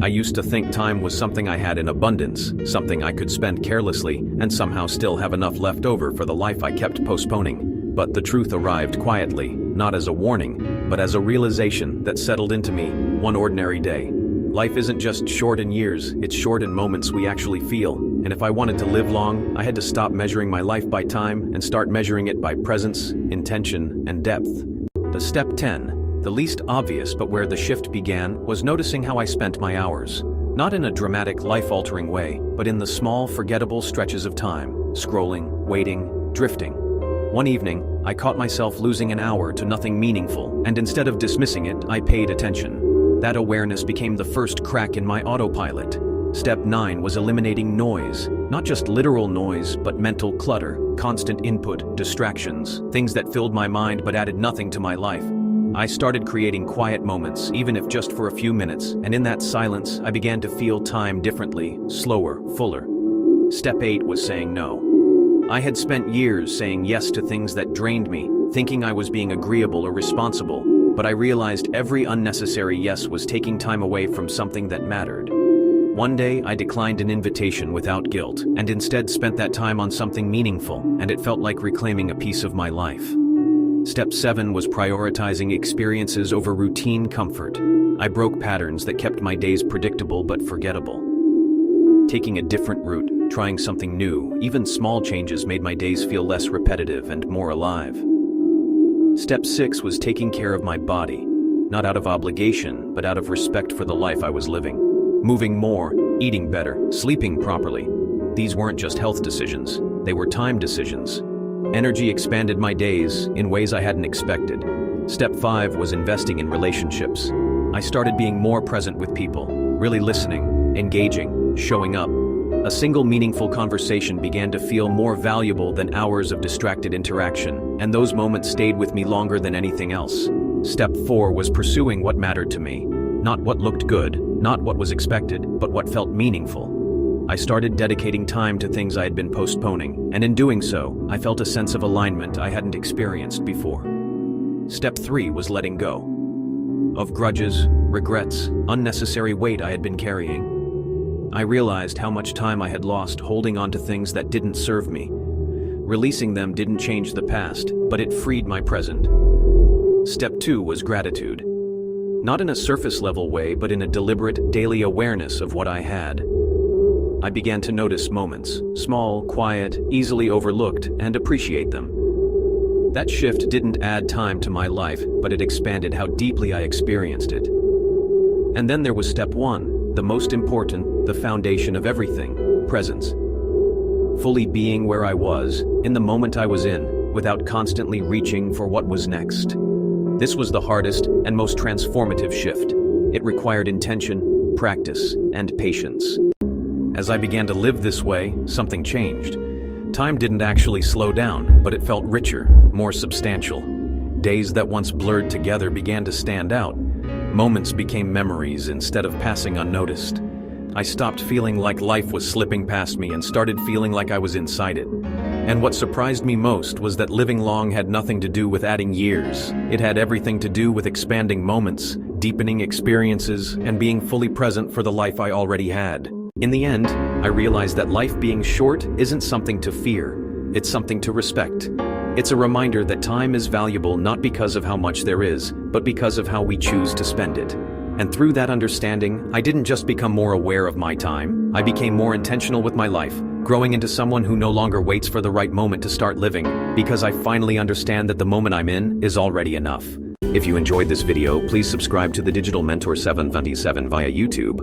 I used to think time was something I had in abundance, something I could spend carelessly, and somehow still have enough left over for the life I kept postponing. But the truth arrived quietly, not as a warning, but as a realization that settled into me one ordinary day. Life isn't just short in years, it's short in moments we actually feel. And if I wanted to live long, I had to stop measuring my life by time and start measuring it by presence, intention, and depth. The step 10, the least obvious but where the shift began, was noticing how I spent my hours. Not in a dramatic, life-altering way, but in the small, forgettable stretches of time, scrolling, waiting, drifting. One evening, I caught myself losing an hour to nothing meaningful, and instead of dismissing it, I paid attention. That awareness became the first crack in my autopilot. Step 9 was eliminating noise. Not just literal noise, but mental clutter, constant input, distractions, things that filled my mind but added nothing to my life. I started creating quiet moments, even if just for a few minutes, and in that silence, I began to feel time differently, slower, fuller. Step 8 was saying no. I had spent years saying yes to things that drained me, thinking I was being agreeable or responsible, but I realized every unnecessary yes was taking time away from something that mattered. One day, I declined an invitation without guilt, and instead spent that time on something meaningful, and it felt like reclaiming a piece of my life. Step 7 was prioritizing experiences over routine comfort. I broke patterns that kept my days predictable but forgettable. Taking a different route, trying something new, even small changes made my days feel less repetitive and more alive. Step 6 was taking care of my body, not out of obligation, but out of respect for the life I was living. Moving more, eating better, sleeping properly. These weren't just health decisions, they were time decisions. Energy expanded my days in ways I hadn't expected. Step 5 was investing in relationships. I started being more present with people, really listening, engaging, showing up. A single meaningful conversation began to feel more valuable than hours of distracted interaction, and those moments stayed with me longer than anything else. Step 4 was pursuing what mattered to me. Not what looked good, not what was expected, but what felt meaningful. I started dedicating time to things I had been postponing, and in doing so, I felt a sense of alignment I hadn't experienced before. Step 3 was letting go. Of grudges, regrets, unnecessary weight I had been carrying. I realized how much time I had lost holding on to things that didn't serve me. Releasing them didn't change the past, but it freed my present. Step 2 was gratitude. Not in a surface-level way, but in a deliberate, daily awareness of what I had. I began to notice moments, small, quiet, easily overlooked, and appreciate them. That shift didn't add time to my life, but it expanded how deeply I experienced it. And then there was step 1, the most important, the foundation of everything, presence. Fully being where I was, in the moment I was in, without constantly reaching for what was next. This was the hardest and most transformative shift. It required intention, practice, and patience. As I began to live this way, something changed. Time didn't actually slow down, but it felt richer, more substantial. Days that once blurred together began to stand out. Moments became memories instead of passing unnoticed. I stopped feeling like life was slipping past me and started feeling like I was inside it. And what surprised me most was that living long had nothing to do with adding years. It had everything to do with expanding moments, deepening experiences, and being fully present for the life I already had. In the end, I realized that life being short isn't something to fear, it's something to respect. It's a reminder that time is valuable not because of how much there is, but because of how we choose to spend it. And through that understanding, I didn't just become more aware of my time, I became more intentional with my life, growing into someone who no longer waits for the right moment to start living, because I finally understand that the moment I'm in is already enough. If you enjoyed this video, please subscribe to the Digital Mentor 727 via YouTube.